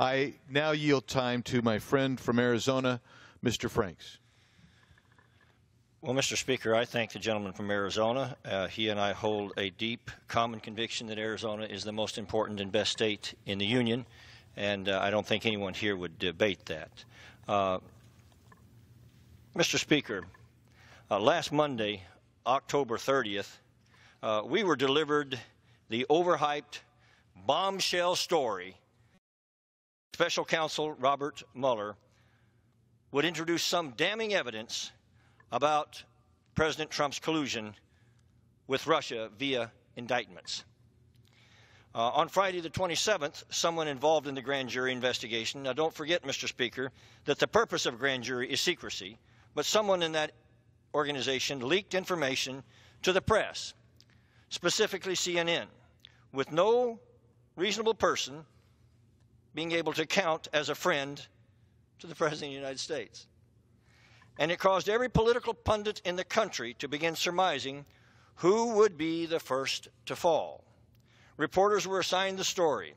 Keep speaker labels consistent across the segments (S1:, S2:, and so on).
S1: I now yield time to my friend from Arizona, Mr. Franks.
S2: Well, Mr. Speaker, I thank the gentleman from Arizona. He and I hold a deep common conviction that Arizona is the most important and best state in the Union, and I don't think anyone here would debate that. Mr. Speaker, last Monday, October 30th, we were delivered the overhyped bombshell story. Special Counsel Robert Mueller would introduce some damning evidence about President Trump's collusion with Russia via indictments. On Friday the 27th, someone involved in the grand jury investigation, now don't forget, Mr. Speaker, that the purpose of grand jury is secrecy, but someone in that organization leaked information to the press, specifically CNN, with no reasonable person being able to count as a friend to the President of the United States. And it caused every political pundit in the country to begin surmising who would be the first to fall. Reporters were assigned the story,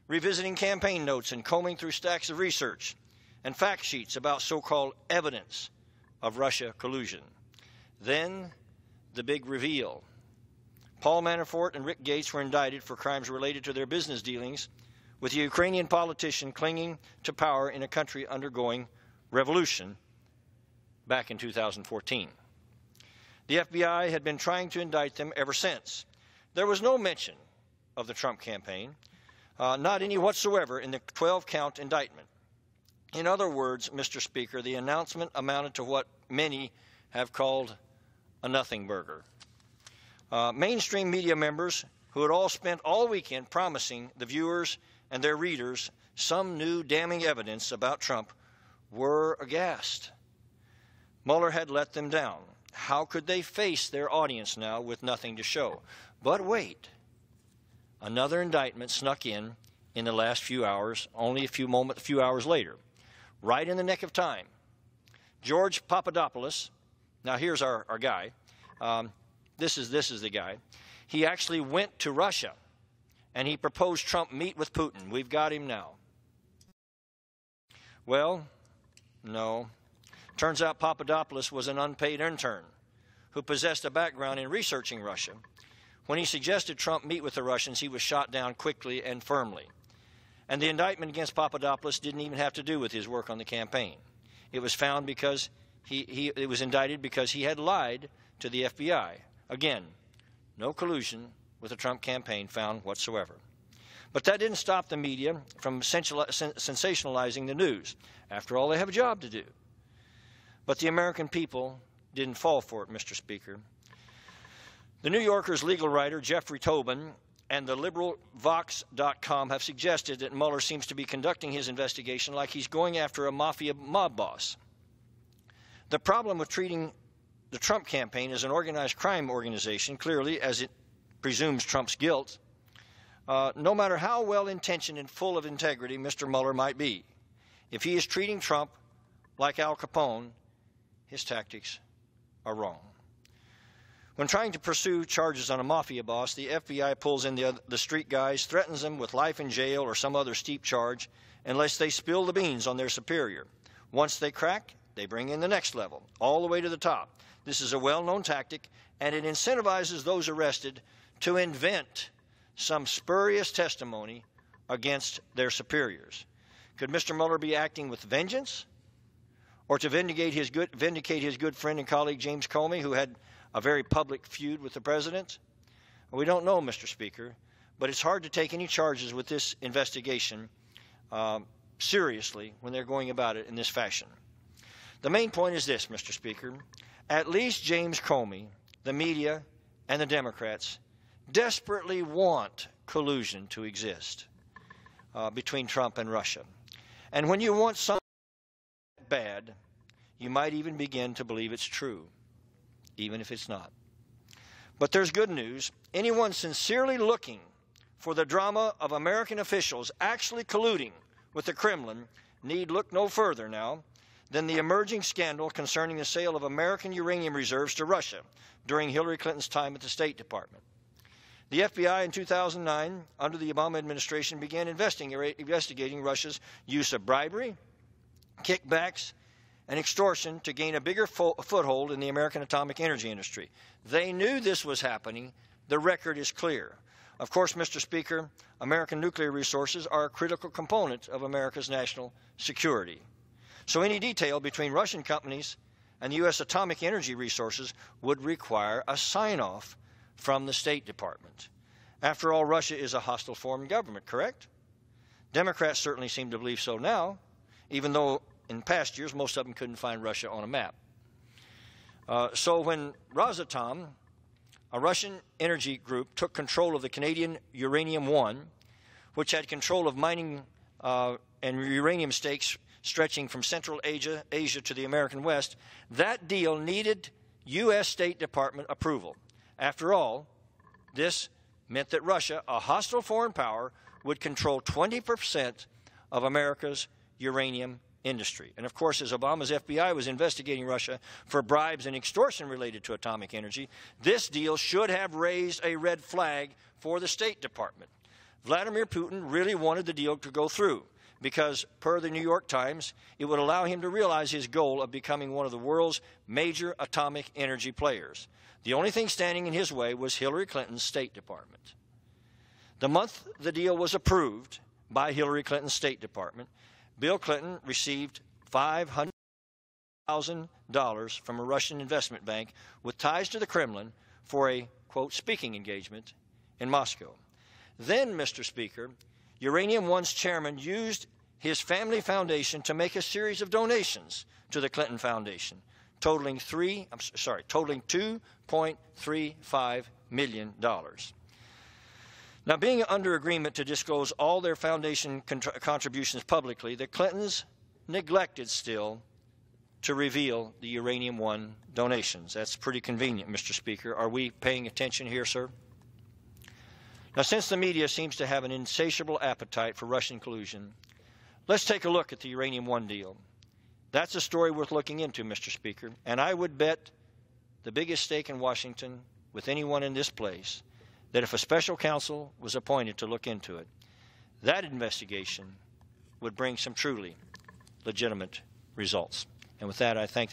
S2: revisiting campaign notes and combing through stacks of research and fact sheets about so-called evidence of Russia collusion. Then, the big reveal. Paul Manafort and Rick Gates were indicted for crimes related to their business dealings with a Ukrainian politician clinging to power in a country undergoing revolution back in 2014. The FBI had been trying to indict them ever since. There was no mention of the Trump campaign, not any whatsoever in the 12-count indictment. In other words, Mr. Speaker, the announcement amounted to what many have called a nothing burger. Mainstream media members who had all spent all weekend promising the viewers and their readers some new damning evidence about Trump were aghast. Mueller had let them down. How could they face their audience now with nothing to show? But wait, another indictment snuck in the last few hours, only a few hours later, right in the nick of time. George Papadopoulos, now here's our guy. This is the guy. He actually went to Russia, and he proposed Trump meet with Putin. We've got him now. Well, no. Turns out Papadopoulos was an unpaid intern who possessed a background in researching Russia. When he suggested Trump meet with the Russians, he was shot down quickly and firmly. And the indictment against Papadopoulos didn't even have to do with his work on the campaign. It was found because it was indicted because he had lied to the FBI. Again, no collusion with the Trump campaign found whatsoever. But that didn't stop the media from sensationalizing the news. After all, they have a job to do. But the American people didn't fall for it, Mr. Speaker. The New Yorker's legal writer, Jeffrey Tobin, and the liberal Vox.com have suggested that Mueller seems to be conducting his investigation like he's going after a mafia mob boss. The problem with treating the Trump campaign as an organized crime organization, clearly, as it presumes Trump's guilt, no matter how well-intentioned and full of integrity Mr. Mueller might be, if he is treating Trump like Al Capone, his tactics are wrong. When trying to pursue charges on a mafia boss, the FBI pulls in the street guys, threatens them with life in jail or some other steep charge unless they spill the beans on their superior. Once they crack, they bring in the next level, all the way to the top. This is a well-known tactic, and it incentivizes those arrested to invent some spurious testimony against their superiors. Could Mr. Mueller be acting with vengeance, or to vindicate his good friend and colleague James Comey, who had a very public feud with the president? Well, we don't know, Mr. Speaker, but it's hard to take any charges with this investigation seriously when they're going about it in this fashion. The main point is this, Mr. Speaker. At least James Comey, the media, and the Democrats desperately want collusion to exist between Trump and Russia. And when you want something bad, you might even begin to believe it's true, even if it's not. But there's good news. Anyone sincerely looking for the drama of American officials actually colluding with the Kremlin need look no further now than the emerging scandal concerning the sale of American uranium reserves to Russia during Hillary Clinton's time at the State Department. The FBI in 2009, under the Obama administration, began investigating Russia's use of bribery, kickbacks, and extortion to gain a bigger foothold in the American atomic energy industry. They knew this was happening. The record is clear. Of course, Mr. Speaker, American nuclear resources are a critical component of America's national security. So any detail between Russian companies and U.S. atomic energy resources would require a sign-off from the State Department. After all, Russia is a hostile foreign government, correct? Democrats certainly seem to believe so now, even though in past years most of them couldn't find Russia on a map. So when Rosatom, a Russian energy group, took control of the Canadian Uranium One, which had control of mining and uranium stakes stretching from Central Asia to the American West, that deal needed U.S. State Department approval. After all, this meant that Russia, a hostile foreign power, would control 20% of America's uranium industry. And of course, as Obama's FBI was investigating Russia for bribes and extortion related to atomic energy, this deal should have raised a red flag for the State Department. Vladimir Putin really wanted the deal to go through because, per the New York Times, it would allow him to realize his goal of becoming one of the world's major atomic energy players. The only thing standing in his way was Hillary Clinton's State Department. The month the deal was approved by Hillary Clinton's State Department, Bill Clinton received $500,000 from a Russian investment bank with ties to the Kremlin for a, quote, speaking engagement in Moscow. Then, Mr. Speaker, Uranium One's chairman used his family foundation to make a series of donations to the Clinton Foundation, totaling $2.35 million. Now, being under agreement to disclose all their foundation contributions publicly, the Clintons neglected still to reveal the Uranium One donations. That's pretty convenient, Mr. Speaker. Are we paying attention here, sir? Now, since the media seems to have an insatiable appetite for Russian collusion, let's take a look at the Uranium One deal. That's a story worth looking into, Mr. Speaker, and I would bet the biggest stake in Washington with anyone in this place that if a special counsel was appointed to look into it, that investigation would bring some truly legitimate results. And with that, I thank